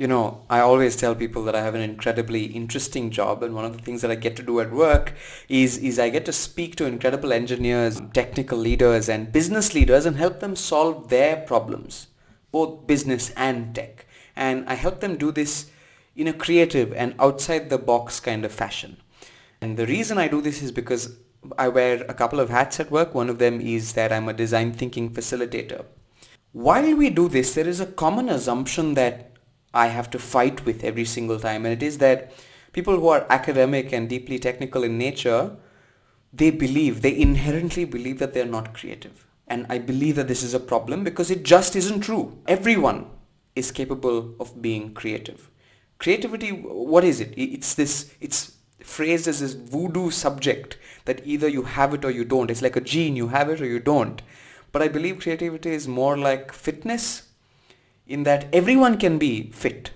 I always tell people that I have an incredibly interesting job, and one of the things that I get to do at work is I get to speak to incredible engineers, technical leaders, and business leaders and help them solve their problems, both business and tech. And I help them do this in a creative and outside the box kind of fashion. And the reason I do this is because I wear a couple of hats at work. One of them is that I'm a design thinking facilitator. While we do this, there is a common assumption that I have to fight with every single time, and it is that people who are academic and deeply technical in nature, they inherently believe that they're not creative. And I believe that this is a problem because it just isn't true. Everyone is capable of being creative. Creativity, what is it? It's phrased as this voodoo subject that either you have it or you don't. It's like a gene, you have it or you don't. But I believe creativity is more like fitness, in that everyone can be fit.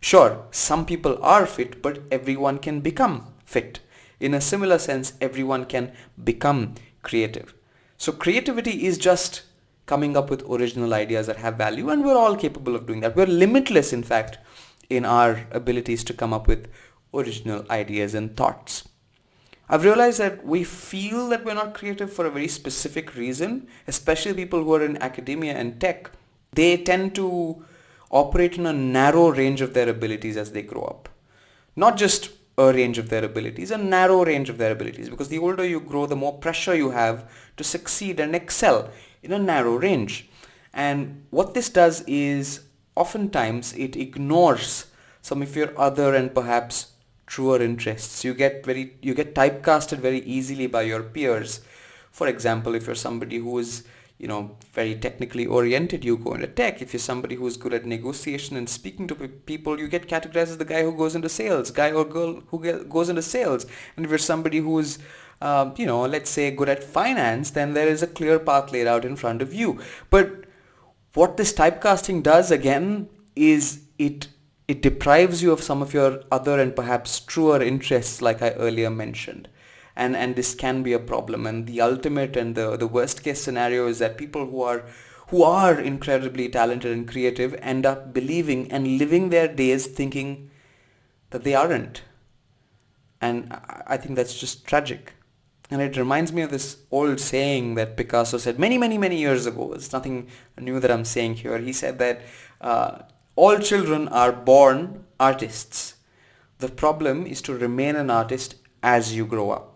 Sure, some people are fit, but everyone can become fit. In a similar sense, everyone can become creative. So creativity is just coming up with original ideas that have value, and we're all capable of doing that. We're limitless, in fact, in our abilities to come up with original ideas and thoughts. I've realized that we feel that we're not creative for a very specific reason, especially people who are in academia and tech. They tend to operate in a narrow range of their abilities as they grow up. Not just a range of their abilities, a narrow range of their abilities, because the older you grow, the more pressure you have to succeed and excel in a narrow range. And what this does is oftentimes it ignores some of your other and perhaps truer interests. You get typecasted very easily by your peers. For example, if you're somebody who is very technically oriented, you go into tech. If you're somebody who's good at negotiation and speaking to people, you get categorized as the guy who goes into sales, guy or girl who goes into sales. And if you're somebody who's let's say good at finance, then there is a clear path laid out in front of you. But what this typecasting does again is it deprives you of some of your other and perhaps truer interests, like I earlier mentioned. And this can be a problem. And the ultimate and the worst case scenario is that people who are incredibly talented and creative end up believing and living their days thinking that they aren't. And I think that's just tragic. And it reminds me of this old saying that Picasso said many, many, many years ago. It's nothing new that I'm saying here. He said that all children are born artists. The problem is to remain an artist as you grow up.